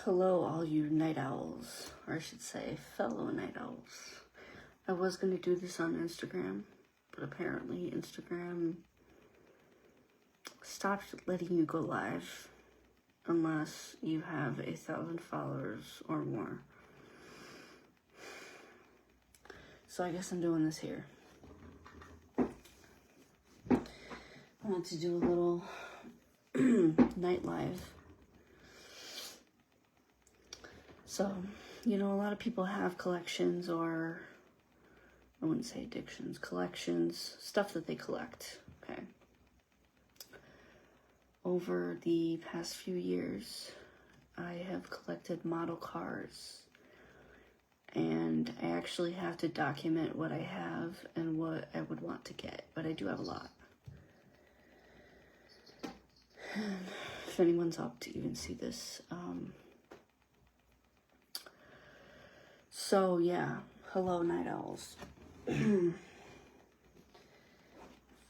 Hello, all you night owls, or I should say, fellow night owls. I was going to do this on Instagram, but apparently Instagram stopped letting you go live unless you have 1,000 followers or more. So I guess I'm doing this here. I want to do a little night live. So, you know, a lot of people have collections, or I wouldn't say addictions, collections, stuff that they collect, okay? Over the past few years, I have collected model cars, and I actually have to document what I have and what I would want to get, but I do have a lot. And if anyone's up to even see this, so yeah, hello night owls.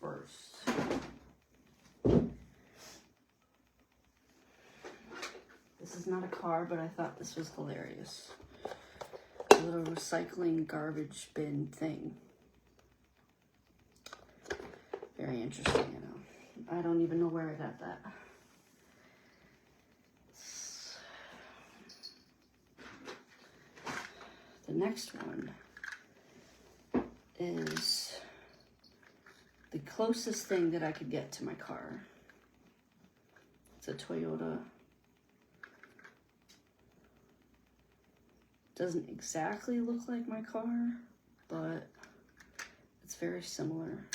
First, this is not a car, but I thought this was hilarious. A little recycling garbage bin thing. Very interesting, you know. I don't even know where I got that. The next one is the closest thing that I could get to my car. It's a Toyota. Doesn't exactly look like my car, but it's very similar.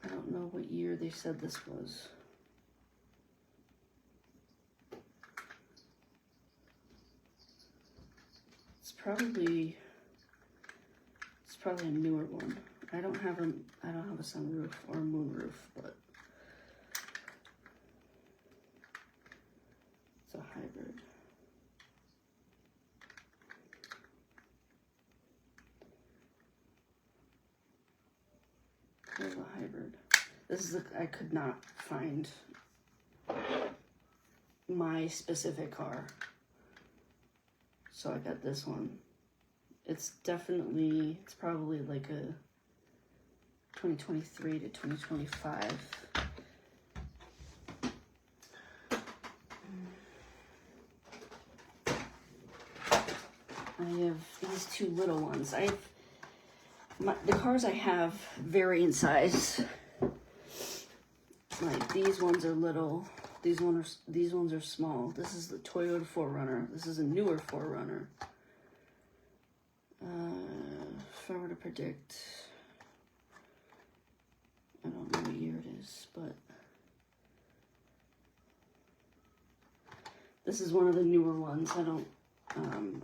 I don't know what year they said this was. It's probably a newer one. I don't have a sunroof or a moonroof, but it's a hybrid. There's a hybrid. This is I could not find my specific car, so I got this one. It's probably like a 2023 to 2025. I have these two little ones. The cars I have vary in size. Like these ones are little. These ones are small. This is the Toyota 4Runner. This is a newer 4Runner. If I were to predict, I don't know what year it is, but this is one of the newer ones.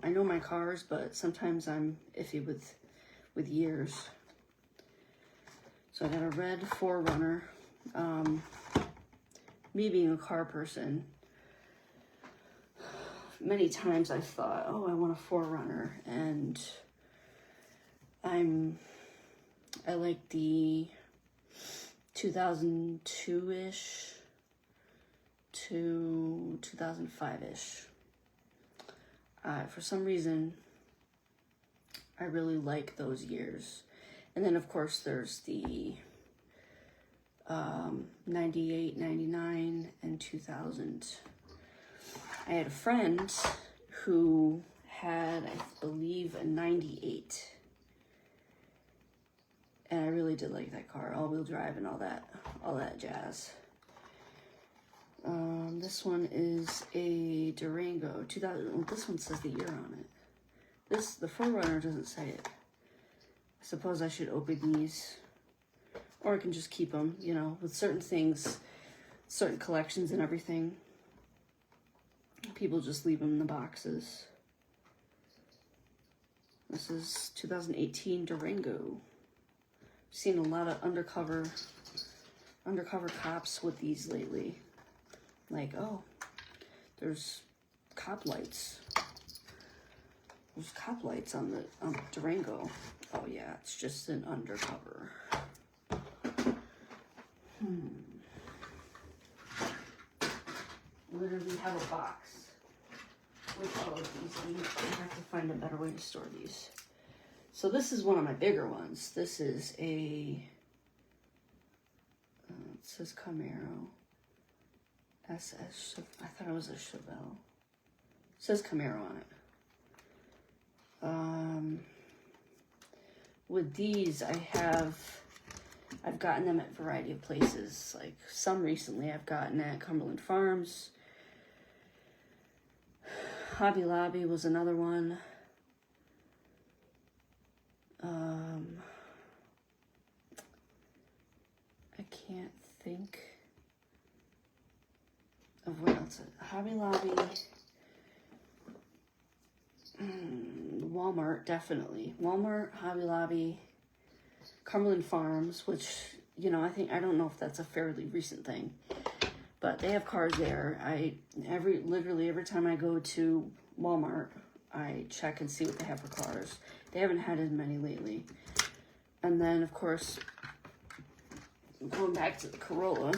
I know my cars, but sometimes I'm iffy with years. So I got a red 4Runner. Me being a car person, many times I've thought, oh, I want a 4Runner, and I like the 2002-ish to 2005-ish. For some reason, I really like those years. And then, of course, there's the 98, 99, and 2000. I had a friend who had, I believe, a 98. And I really did like that car, all-wheel drive and all that jazz. This one is a Durango 2000. This one says the year on it. The 4Runner doesn't say it. I suppose I should open these, or I can just keep them. You know, with certain things, certain collections and everything, people just leave them in the boxes. This is 2018 Durango. I've seen a lot of undercover cops with these lately. Like, oh, there's cop lights. There's cop lights on the Durango. Oh yeah, it's just an undercover. literally have a box with all of these in. I have to find a better way to store these. So this is one of my bigger ones. This is a, it says Camaro. SS, I thought it was a Chevelle. It says Camaro on it. With these, I've gotten them at a variety of places. Like some recently I've gotten at Cumberland Farms. Hobby Lobby was another one. I can't think of what else. Hobby Lobby. Walmart, definitely. Walmart, Hobby Lobby, Cumberland Farms, which, you know, I don't know if that's a fairly recent thing, but they have cars there. Literally every time I go to Walmart, I check and see what they have for cars. They haven't had as many lately. And then, of course, going back to the Corolla,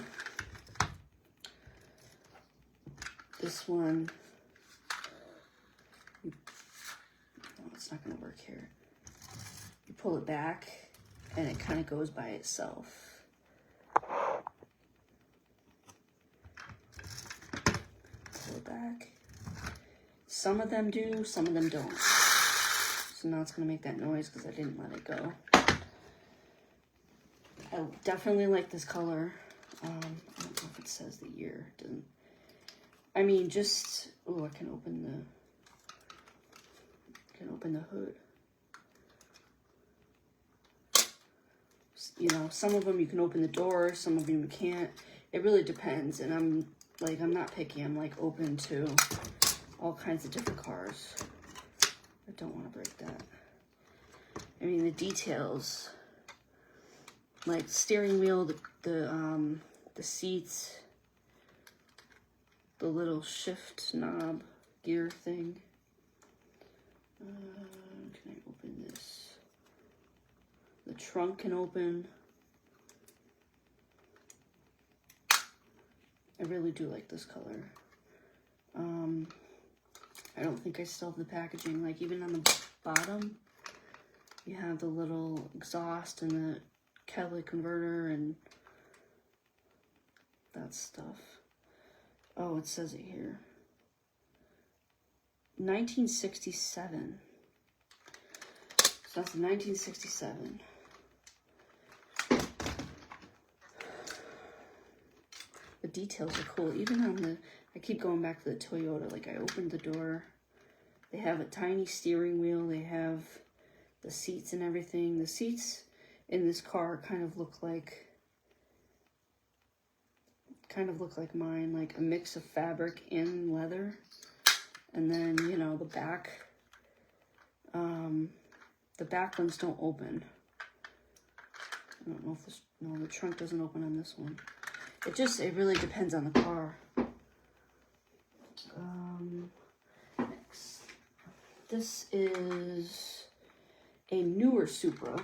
this one, it's not going to work here. You pull it back and it kind of goes by itself. Pull it back. Some of them do, some of them don't. So now it's going to make that noise because I didn't let it go. I definitely like this color. I don't know if it says the year. It doesn't. I mean, just, oh, I can open the hood. You know, some of them you can open the door, some of them you can't. It really depends, and I'm not picky. I'm like open to all kinds of different cars. I don't want to break that. I mean, the details, like steering wheel, the seats, the little shift knob gear thing. Can I open this? The trunk can open. I really do like this color. I don't think I still have the packaging. Like even on the bottom, you have the little exhaust and the catalytic converter and that stuff. Oh, it says it here. 1967. So that's 1967. The details are cool. Even on I keep going back to the Toyota. Like I opened the door. They have a tiny steering wheel. They have the seats and everything. The seats in this car kind of look like mine, like a mix of fabric and leather. And then, you know, the back ones don't open. I don't know if this, no, the trunk doesn't open on this one. It really depends on the car. Next. This is a newer Supra.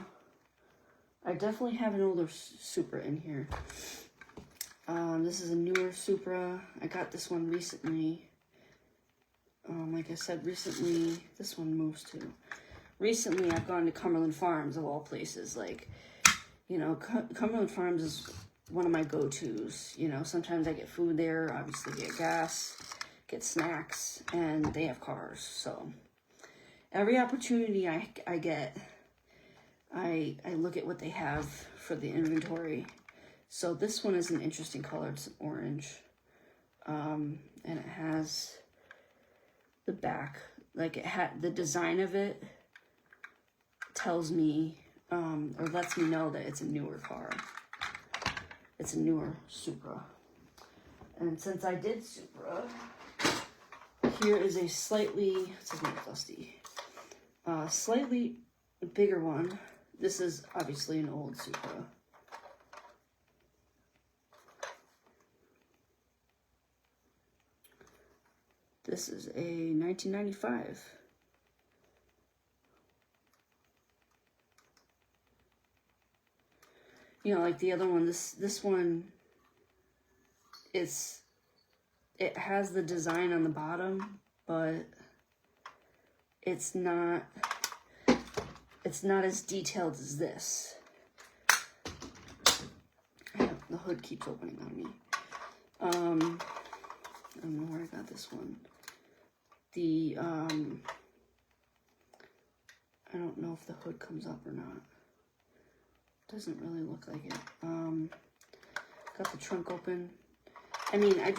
I definitely have an older Supra in here. This is a newer Supra. I got this one recently. Like I said, recently, this one moves too. Recently, I've gone to Cumberland Farms, of all places. Like, you know, Cumberland Farms is one of my go-tos. You know, sometimes I get food there, obviously get gas, get snacks, and they have cars. So, every opportunity I get, I look at what they have for the inventory. So, this one is an interesting color. It's orange. And it has the back, like it had the design of it tells me or lets me know that it's a newer car. It's a newer Supra. And since I did Supra, here is a slightly, it's a little dusty, slightly bigger one. This is obviously an old Supra. This is a 1995. You know, like the other one, this one is it has the design on the bottom, but it's not as detailed as this. The hood keeps opening on me. I don't know where I got this one. I don't know if the hood comes up or not. Doesn't really look like it. Got the trunk open. I mean, I've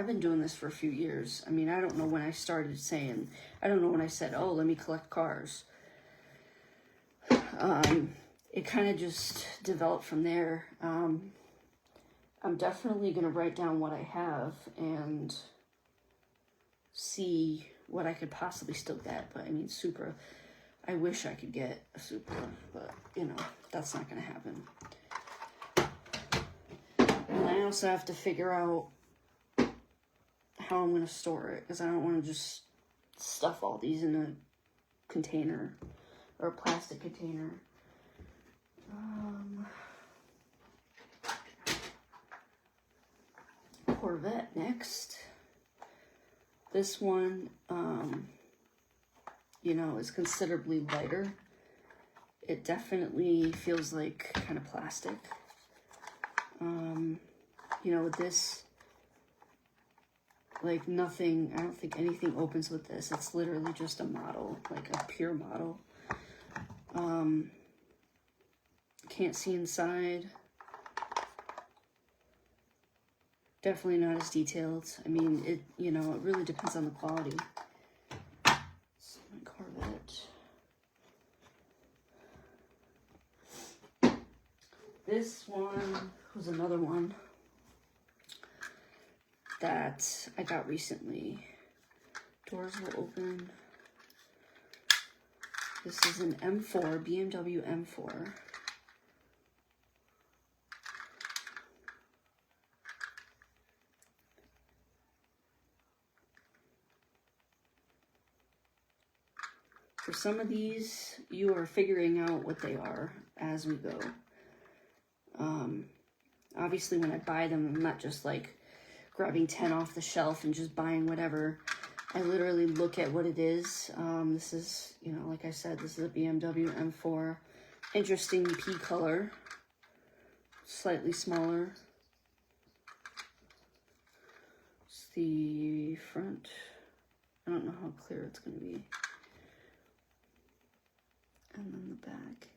been doing this for a few years. I mean, I don't know when I started saying, I don't know when I said, oh, let me collect cars. It kind of just developed from there. I'm definitely going to write down what I have and see what I could possibly still get. But I mean, Supra, I wish I could get a Supra, but you know, that's not going to happen. And I also have to figure out how I'm going to store it, because I don't want to just stuff all these in a container or a plastic container. Corvette next. This one, you know, is considerably lighter. It definitely feels like kind of plastic. You know, with this, like nothing, I don't think anything opens with this. It's literally just a model, like a pure model. Can't see inside. Definitely not as detailed. I mean, it, you know, it really depends on the quality. It's my Corvette. This one was another one that I got recently. Doors will open. This is an M4, BMW M4. For some of these, you are figuring out what they are as we go. Obviously, when I buy them, I'm not just like grabbing 10 off the shelf and just buying whatever. I literally look at what it is. This is, you know, like I said, this is a BMW M4. Interesting pea color. Slightly smaller. It's the front. I don't know how clear it's going to be. And then the back.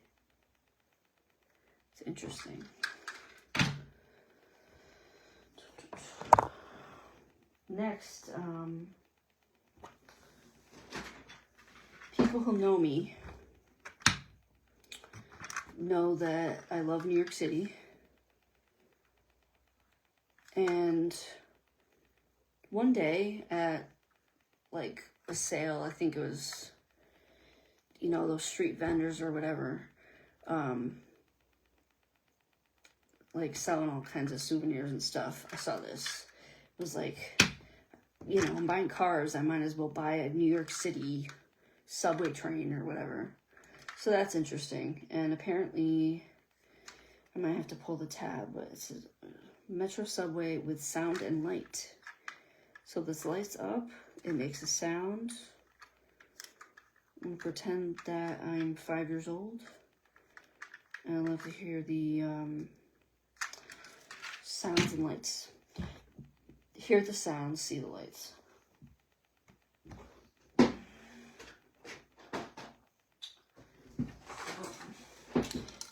It's interesting. Next, people who know me know that I love New York City. And one day at like a sale, I think it was, you know, those street vendors or whatever, like selling all kinds of souvenirs and stuff. I saw this. It was like, you know, I'm buying cars, I might as well buy a New York City subway train or whatever. So that's interesting. And apparently, I might have to pull the tab, but it's a Metro subway with sound and light. So this lights up, it makes a sound. I'm gonna pretend that I'm 5 years old. And I love to hear the sounds and lights. Hear the sounds, see the lights.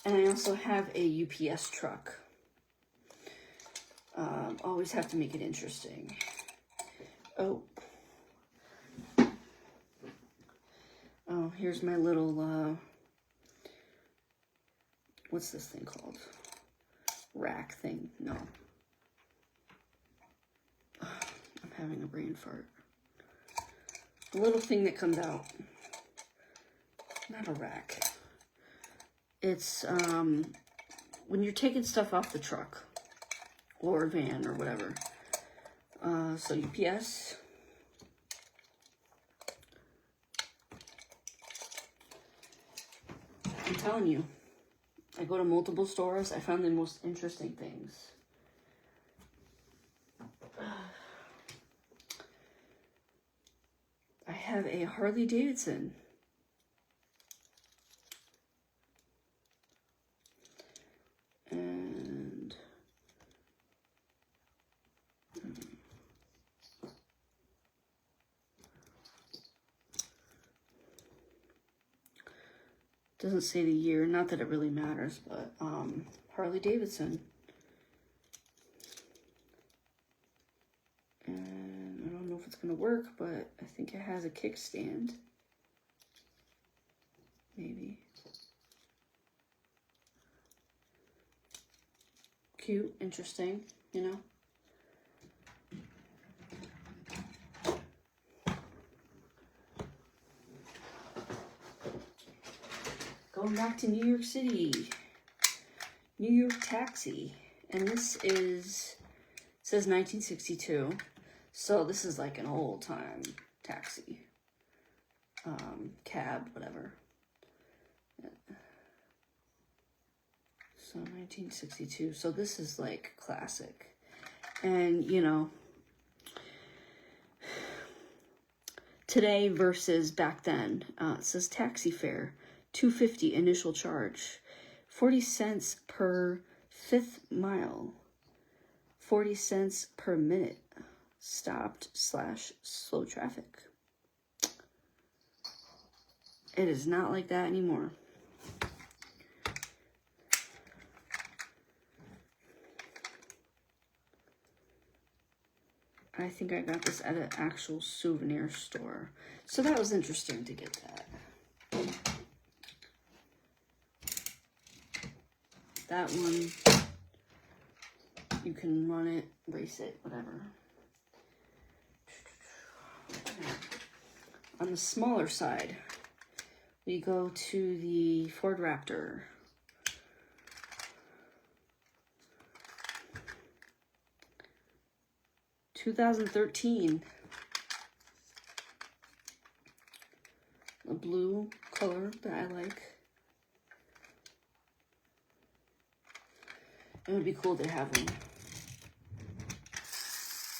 And I also have a UPS truck. Always have to make it interesting. Oh, here's my little, what's this thing called? Rack thing, no. I'm having a brain fart. The little thing that comes out. Not a rack. It's, when you're taking stuff off the truck or van or whatever. So UPS. I'm telling you, I go to multiple stores. I found the most interesting things. I have a Harley Davidson. And doesn't say the year, not that it really matters, but Harley Davidson. And I don't know if it's gonna work, but I think it has a kickstand. Maybe. Cute, interesting, you know? Going back to New York City. New York Taxi. And this is, it says 1962. So this is like an old time taxi. Cab, whatever. So 1962. So this is like classic. And, you know, today versus back then, it says taxi fare, $2.50 initial charge, 40 cents per 5th mile, 40 cents per minute, stopped/slow traffic. It is not like that anymore. I think I got this at an actual souvenir store. So that was interesting to get that. That one, you can run it, race it, whatever. On the smaller side, we go to the Ford Raptor. (2013). A blue color that I like. It would be cool to have one.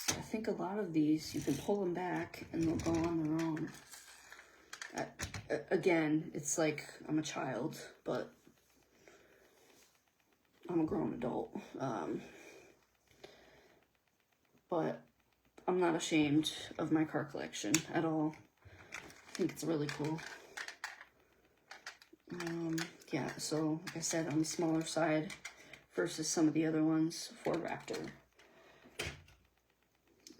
I think a lot of these, you can pull them back and they'll go on their own. Again, it's like I'm a child, but I'm a grown adult. But I'm not ashamed of my car collection at all. I think it's really cool. Yeah, so like I said, on the smaller side versus some of the other ones, Ford Raptor.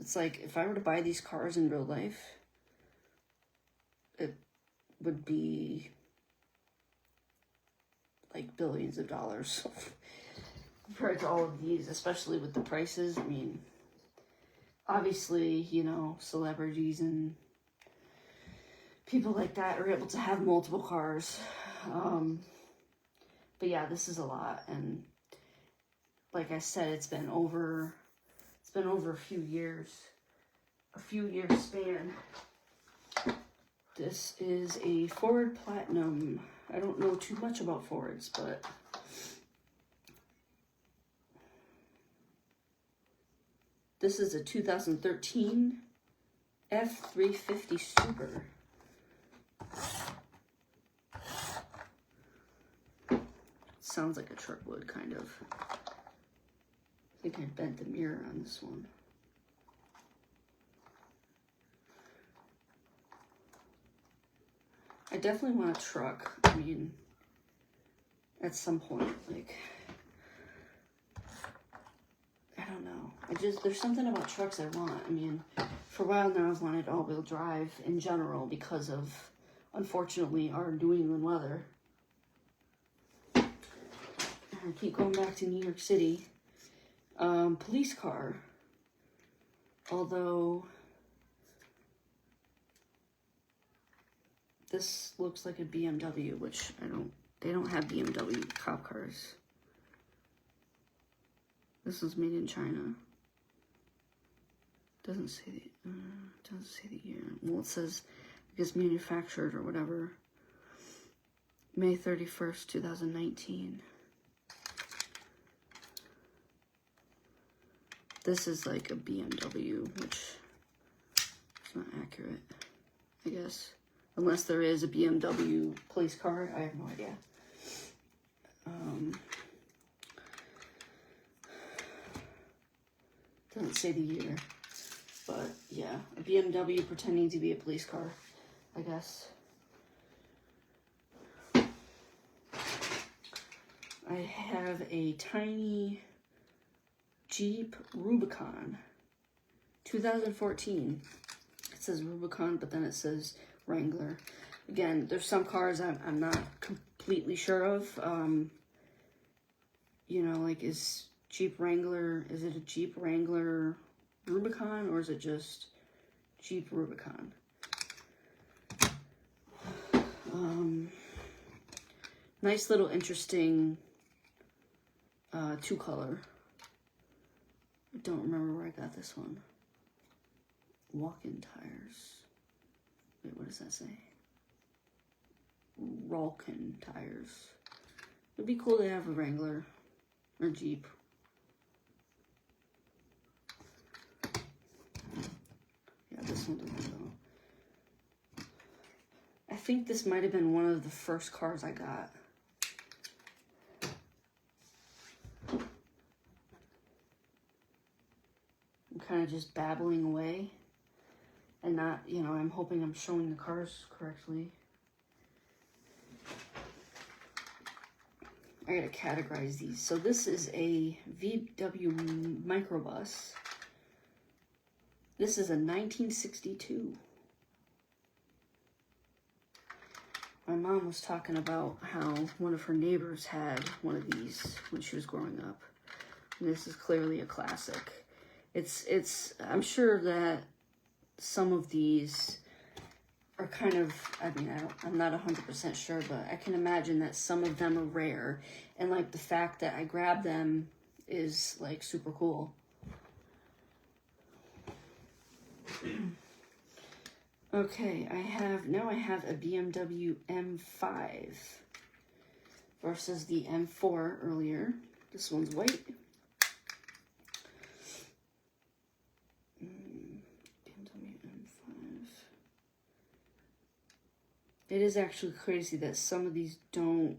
It's like, if I were to buy these cars in real life, it would be like billions of dollars compared to all of these, especially with the prices. I mean, obviously, you know, celebrities and people like that are able to have multiple cars. But yeah, this is a lot. And like I said, it's been over a few years span. This is a Ford Platinum. I don't know too much about Fords, but this is a 2013 F350 Super. Sounds like a truck would, kind of. I think I bent the mirror on this one. I definitely want a truck. I mean, at some point, like, I don't know. There's something about trucks I want. I mean, for a while now I've wanted all-wheel drive in general because of, unfortunately, our New England weather. I keep going back to New York City. Police car. Although this looks like a BMW, which they don't have BMW cop cars. This is made in China. Doesn't say the year. Well, it says, I guess, manufactured or whatever. May 31st, 2019. This is like a BMW, which is not accurate I guess. Unless there is a BMW police car, I have no idea. Doesn't say the year, but yeah, a BMW pretending to be a police car, I guess. I have a tiny Jeep Rubicon, 2014. It says Rubicon, but then it says Wrangler. Again, there's some cars I'm not completely sure of. You know, like, is Jeep Wrangler, is it a Jeep Wrangler Rubicon, or is it just Jeep Rubicon? Nice little interesting two-color. I don't remember where I got this one. Walk-in tires. Wait, what does that say? Rolkin tires. It'd be cool to have a Wrangler or Jeep. Yeah, this one doesn't go. I think this might have been one of the first cars I got. I'm kind of just babbling away and not, you know, I'm hoping I'm showing the cars correctly. I gotta categorize these. So this is a VW microbus. This is a 1962. My mom was talking about how one of her neighbors had one of these when she was growing up. And this is clearly a classic. I'm sure that some of these are kind of, I mean, I'm not 100% sure, but I can imagine that some of them are rare. And like the fact that I grabbed them is like super cool. Okay, I have a BMW M5 versus the M4 earlier. This one's white. BMW M5. It is actually crazy that some of these don't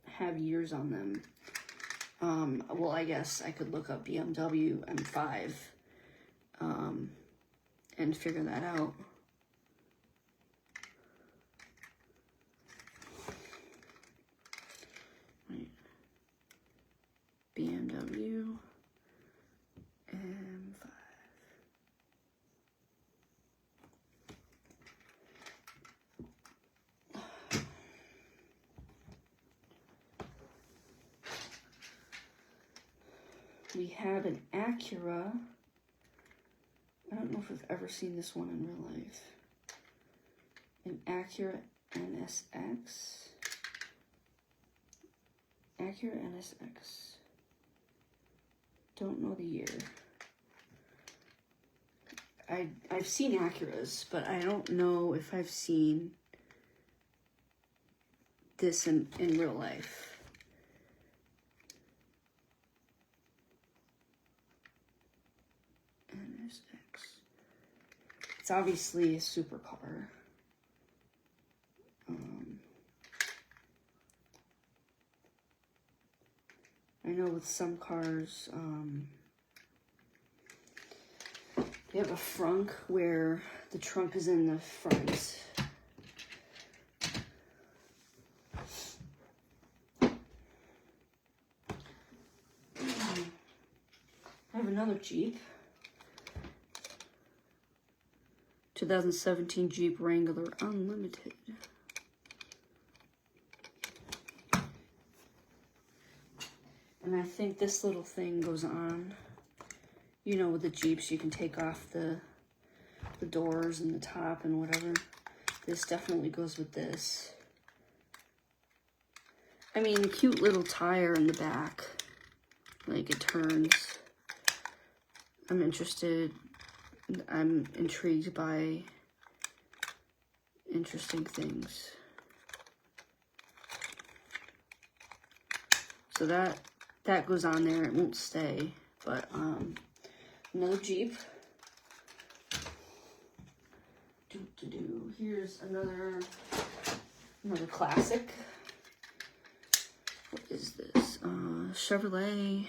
have years on them. Well, I guess I could look up BMW M5 and figure that out. BMW M5. We have an Acura. I don't know if I've ever seen this one in real life. An Acura NSX. Acura NSX. Don't know the year. I've seen Acuras, but I don't know if I've seen this in real life. NSX. It's obviously a supercar. I know with some cars, they have a frunk where the trunk is in the front. I have another Jeep. 2017 Jeep Wrangler Unlimited. And I think this little thing goes on. You know, with the Jeeps, you can take off the doors and the top and whatever. This definitely goes with this. I mean, cute little tire in the back. Like, it turns. I'm interested. I'm intrigued by interesting things. So that goes on there. It won't stay. But, another Jeep. Here's another classic. What is this? Chevrolet.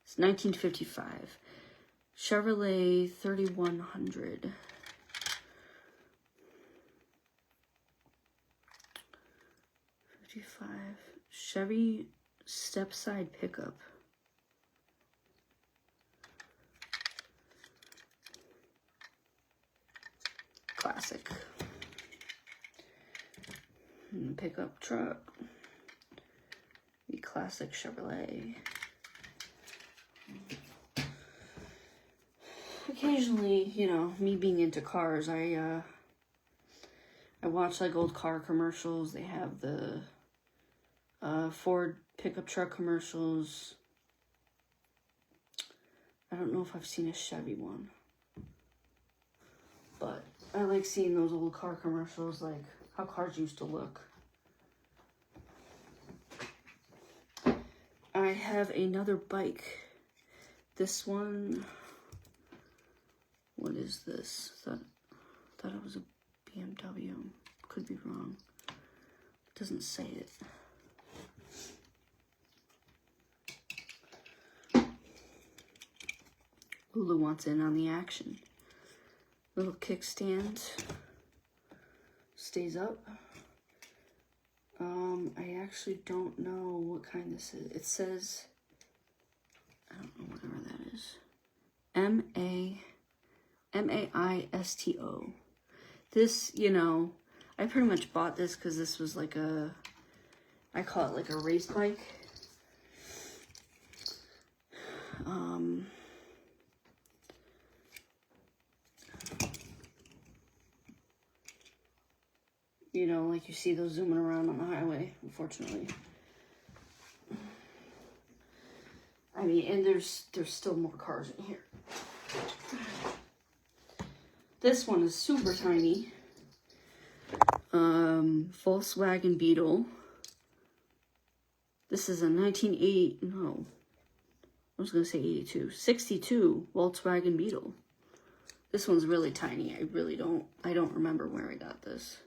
It's 1955. Chevrolet 3100. Chevy step-side pickup. Classic. Pickup truck. The classic Chevrolet. Occasionally, you know, me being into cars, I watch like old car commercials. They have the Ford pickup truck commercials. I don't know if I've seen a Chevy one, but I like seeing those old car commercials, like how cars used to look. I have another bike. This one, what is this? Thought it was a BMW. Could be wrong. It doesn't say it. Lulu wants in on the action. Little kickstand. Stays up. I actually don't know what kind this is. It says, I don't know whatever that is. M-A-I-S-T-O. This, you know, I pretty much bought this because this was like I call it like a race bike. You know, like you see those zooming around on the highway, unfortunately. I mean, and there's still more cars in here. This one is super tiny. Volkswagen Beetle. This is a 1980, no, I was going to say 82. 62 Volkswagen Beetle. This one's really tiny. I don't remember where I got this.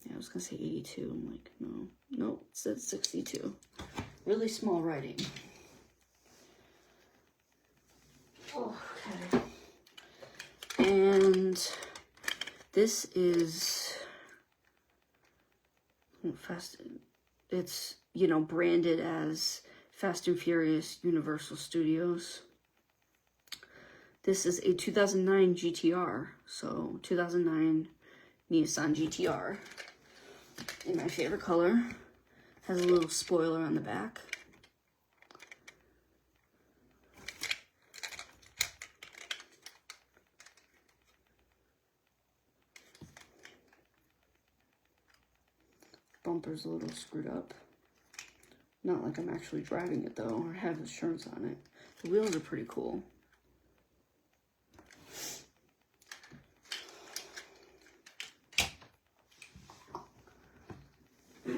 Yeah, I was going to say 82. I'm like, no, it said 62. Really small writing. Okay. And this is it's, you know, branded as Fast and Furious Universal Studios. This is a 2009 GTR. So 2009 Nissan GTR. In my favorite color. Has a little spoiler on the back. Bumper's a little screwed up. Not like I'm actually driving it though, or have insurance on it. The wheels are pretty cool. What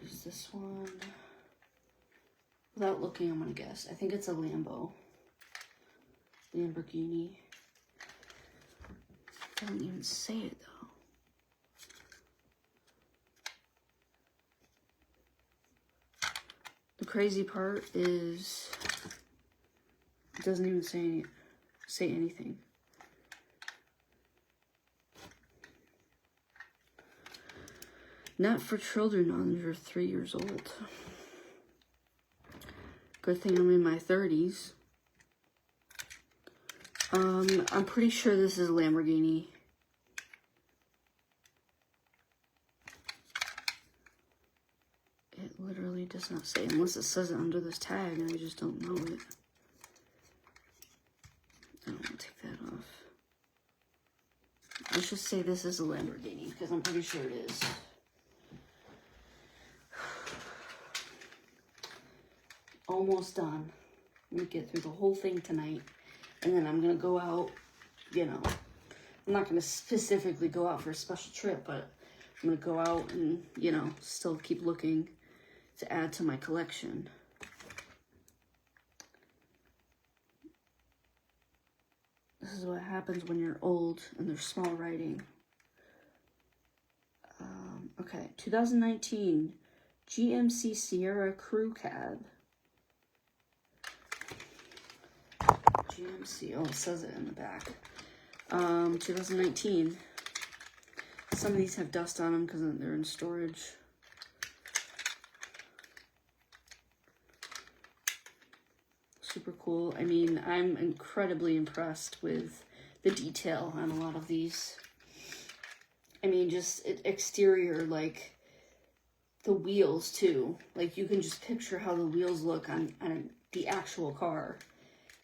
is this one? Without looking, I'm gonna guess. I think it's a Lamborghini. Doesn't even say it though. The crazy part is it doesn't even say anything. Not for children under 3 years old. Good thing I'm in my 30s. I'm pretty sure this is a Lamborghini. It literally does not say, unless it says it under this tag and I just don't know it. I don't want to take that off. Let's just say this is a Lamborghini, because I'm pretty sure it is. Almost done. I'm going to get through the whole thing tonight. And then I'm going to go out, you know. I'm not going to specifically go out for a special trip, but I'm going to go out and, you know, still keep looking to add to my collection. This is what happens when you're old and there's small writing. Okay, 2019 GMC Sierra Crew Cab. GMC, oh, it says it in the back. 2019. Some of these have dust on them because they're in storage. Super cool. I mean, I'm incredibly impressed with the detail on a lot of these. I mean, just exterior, like the wheels too. Like you can just picture how the wheels look on the actual car,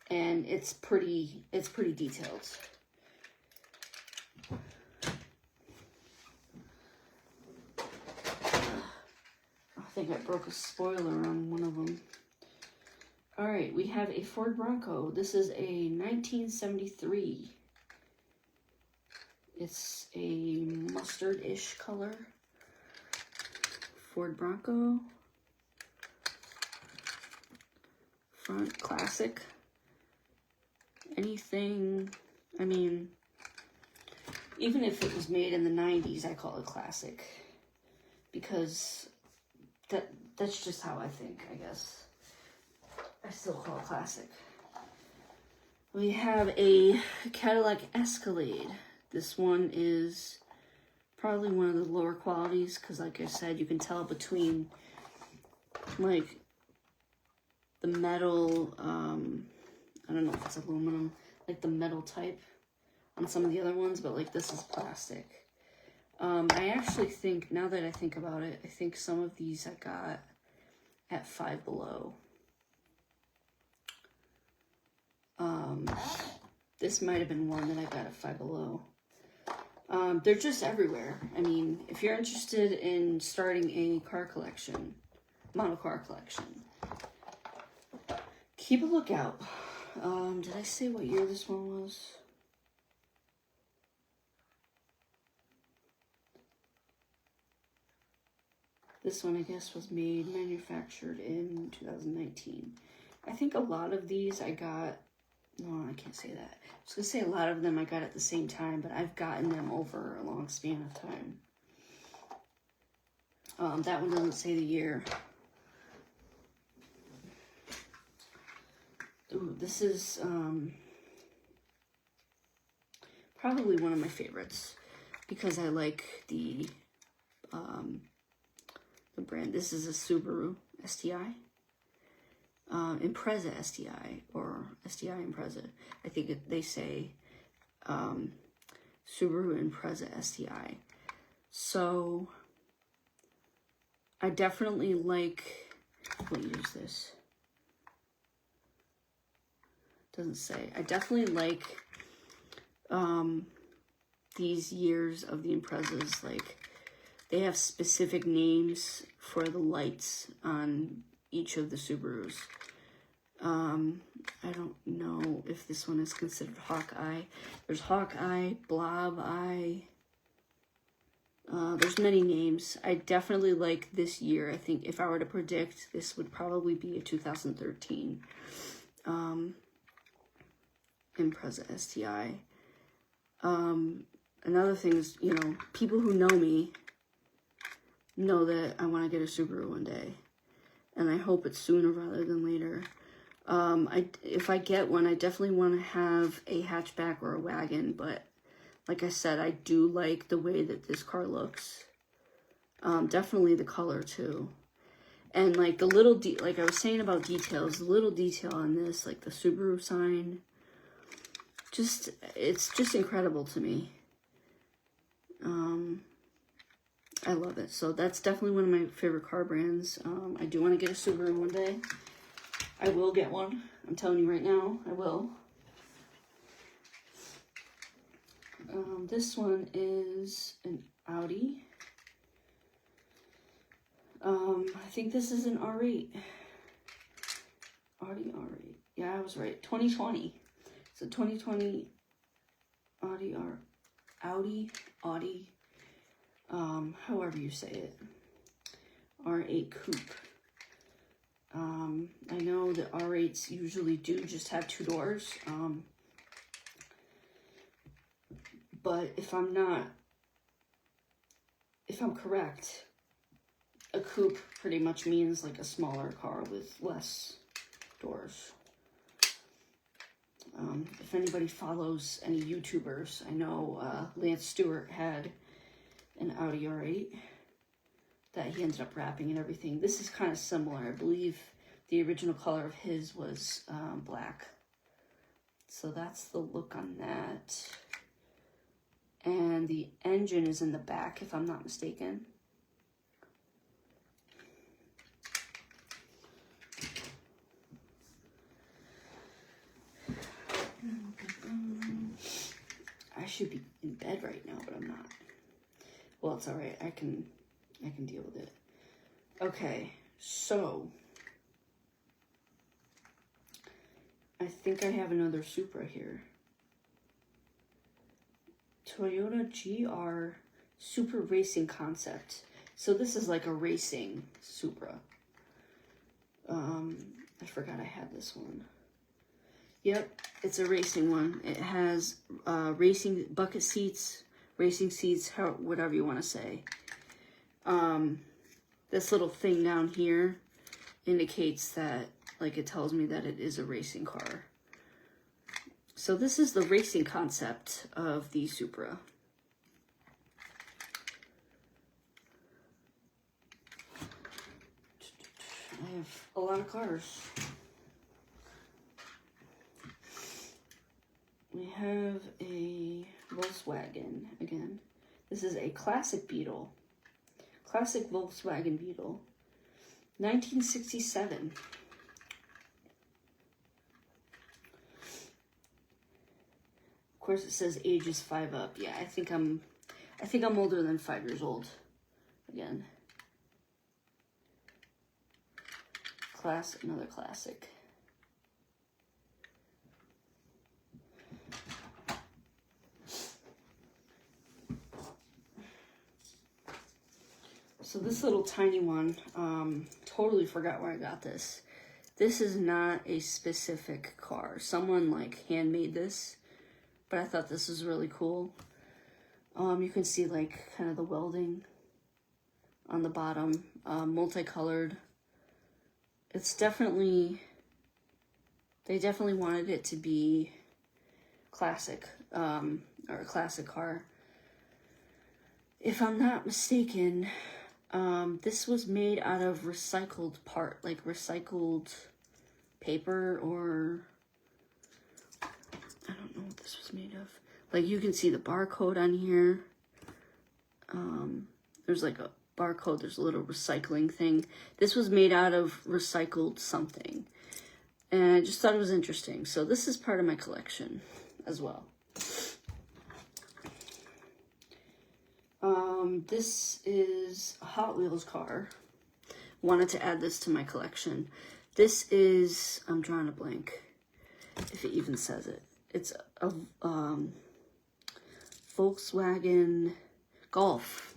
and it's pretty detailed. I think I broke a spoiler on one of them. All right, we have a Ford Bronco. This is a 1973. It's a mustard-ish color. Ford Bronco. Front, classic. Anything, I mean, even if it was made in the 90s, I call it classic. Because that's just how I think, I guess. I still call it classic. We have a Cadillac Escalade. This one is probably one of the lower qualities because, like I said, you can tell between, like, the metal, I don't know if it's aluminum, like the metal type on some of the other ones, but, like, this is plastic. I actually think, now that I think about it, I think some of these I got at Five Below. This might have been one that I got at Five Below. They're just everywhere. I mean, if you're interested in starting a car collection, model car collection, keep a lookout. Did I say what year this one was? This one, I guess, was manufactured in 2019. I think a lot of these I got, no, I can't say that. I was going to say a lot of them I got at the same time, but I've gotten them over a long span of time. That one doesn't say the year. Ooh, this is probably one of my favorites because I like the brand. This is a Subaru STI. Impreza STI or STI Impreza. I think they say Subaru Impreza STI. So I definitely like, what year is this? Doesn't say. I definitely like these years of the Imprezas. Like, they have specific names for the lights on each of the Subarus. I don't know if this one is considered Hawkeye. There's Hawkeye, Blob Eye. There's many names. I definitely like this year. I think if I were to predict, this would probably be a 2013 Impreza STI. Another thing is, you know, people who know me know that I want to get a Subaru one day. And I hope it's sooner rather than later. If I get one, I definitely want to have a hatchback or a wagon. But like I said, I do like the way that this car looks. Definitely the color too. And like the little, like I was saying about details, the little detail on this, like the Subaru sign, it's just incredible to me. I love it. So that's definitely one of my favorite car brands. I do want to get a Subaru one day. I will get one. I'm telling you right now, I will. This one is an Audi. I think this is an R8. Audi R8. Yeah, I was right. 2020. It's a 2020 Audi. However you say it. R8 Coupe. I know that R8s usually do just have two doors. But if I'm correct, a coupe pretty much means like a smaller car with less doors. If anybody follows any YouTubers, I know Lance Stewart had an Audi R8 that he ended up wrapping and everything. This is kind of similar. I believe the original color of his was black. So that's the look on that. And the engine is in the back, if I'm not mistaken. I should be in bed right now, but I'm not. Well, it's all right. I can deal with it. Okay, so I think I have another Supra here. Toyota GR Super Racing Concept. So this is like a racing Supra. I forgot I had this one. Yep, it's a racing one. It has racing bucket seats, racing seats, whatever you want to say. This little thing down here indicates that, like, it tells me that it is a racing car. So this is the racing concept of the Supra. I have a lot of cars. We have a Volkswagen again. This is a classic Beetle. Classic Volkswagen Beetle. 1967. Of course it says age is 5 up. Yeah, I think I'm older than 5 years old. Again. Another classic. So this little tiny one, totally forgot where I got this. This is not a specific car. Someone like handmade this, but I thought this was really cool. You can see like kind of the welding on the bottom, multicolored. It's definitely, they definitely wanted it to be classic, or a classic car. If I'm not mistaken, this was made out of recycled recycled paper, or I don't know what this was made of. Like, you can see the barcode on here. There's like a barcode, there's a little recycling thing. This was made out of recycled something. And I just thought it was interesting. So this is part of my collection as well. This is a Hot Wheels car. Wanted to add this to my collection. This is, I'm drawing a blank, if it even says it. It's a Volkswagen Golf.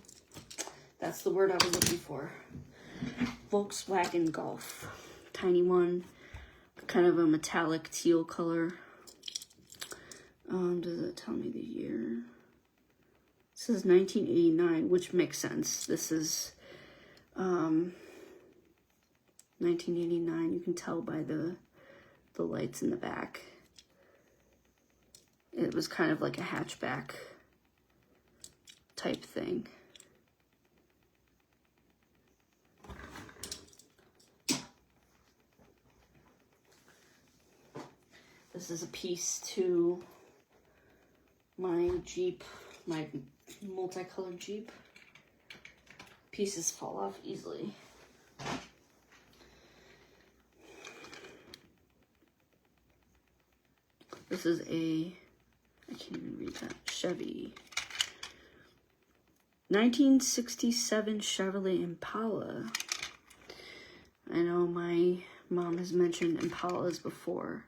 That's the word I was looking for. Volkswagen Golf. Tiny one. Kind of a metallic teal color. Does it tell me the year? It says 1989, which makes sense. This is 1989. You can tell by the lights in the back. It was kind of like a hatchback type thing. This is a piece to my Jeep, my multicolored Jeep. Pieces fall off easily. This is a, I can't even read that, Chevy. 1967 Chevrolet Impala. I know my mom has mentioned Impalas before.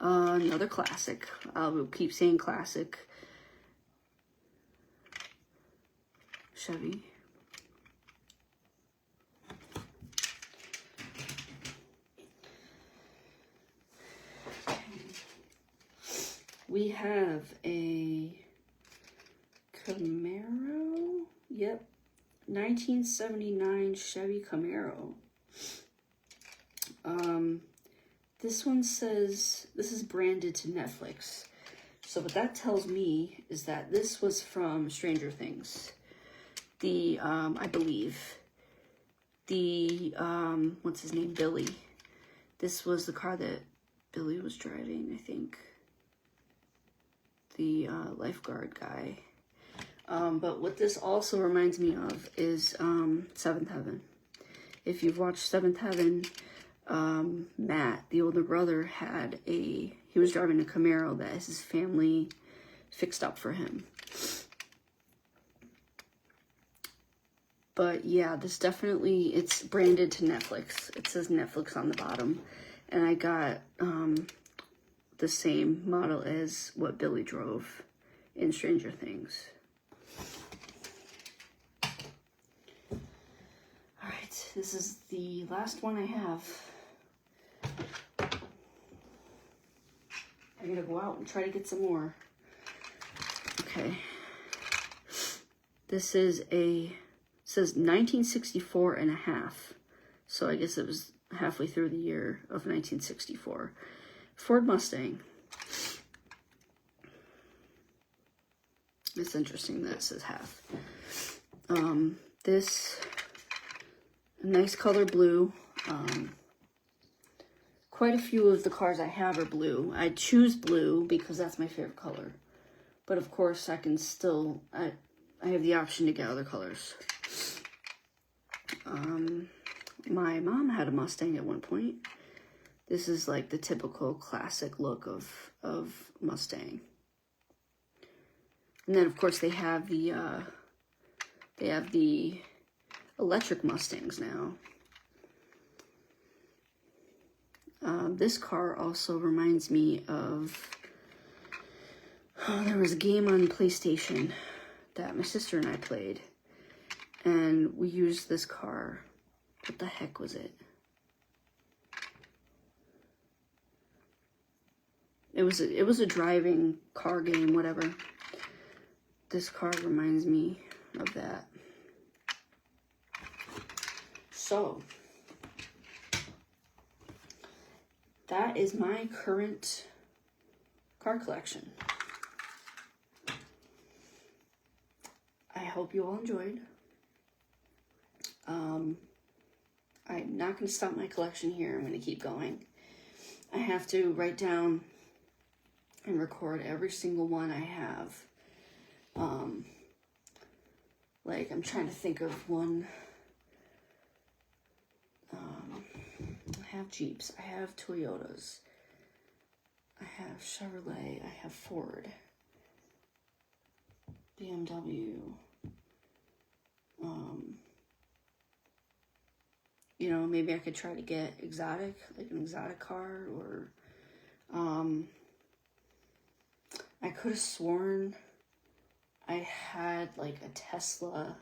Another classic. We'll keep saying classic. Chevy. We have a 1979 Chevy Camaro. This one says this is branded to Netflix. So what that tells me is that this was from Stranger Things. The, I believe, the, what's his name, Billy. This was the car that Billy was driving, I think. The lifeguard guy. But what this also reminds me of is Seventh Heaven. If you've watched Seventh Heaven, Matt, the older brother, he was driving a Camaro that his family fixed up for him. But yeah, this definitely, it's branded to Netflix. It says Netflix on the bottom. And I got the same model as what Billy drove in Stranger Things. Alright, this is the last one I have. I gotta go out and try to get some more. Okay. This is says 1964 and a half. So I guess it was halfway through the year of 1964. Ford Mustang. It's interesting that it says half. This, a nice color blue. Quite a few of the cars I have are blue. I choose blue because that's my favorite color. But of course I can still, I have the option to get other colors. My mom had a Mustang at one point. This is like the typical classic look of Mustang. And then of course they have the electric Mustangs now. This car also reminds me of, there was a game on PlayStation that my sister and I played, and we used this car. What the heck was it? It was a driving car game, whatever. This car reminds me of that. So that is my current car collection. I hope you all enjoyed. I'm not going to stop my collection here. I'm going to keep going. I have to write down and record every single one I have. Like, I'm trying to think of one. I have Jeeps. I have Toyotas. I have Chevrolet. I have Ford. BMW. You know, maybe I could try to get exotic, like an exotic car, or, I could have sworn I had like a Tesla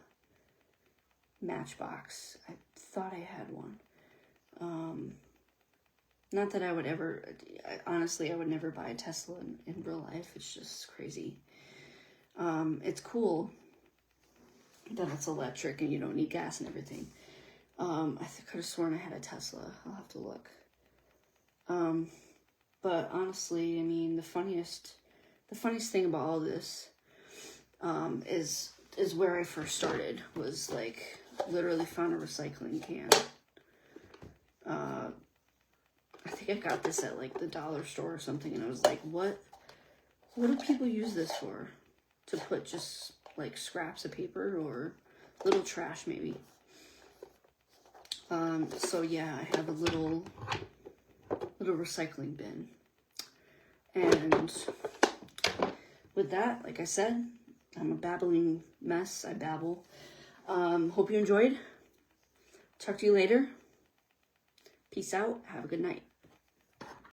Matchbox. I thought I had one. Not that I would ever, honestly, I would never buy a Tesla in real life. It's just crazy. It's cool that it's electric and you don't need gas and everything. I could have sworn I had a Tesla. I'll have to look. But honestly, I mean, the funniest thing about all this, is where I first started, was like, literally found a recycling can. I think I got this at like the dollar store or something, and I was like, what do people use this for? To put just like scraps of paper or little trash maybe. So yeah, I have a little recycling bin. And with that, like I said, I'm a babbling mess. I babble. Hope you enjoyed. Talk to you later. Peace out. Have a good night.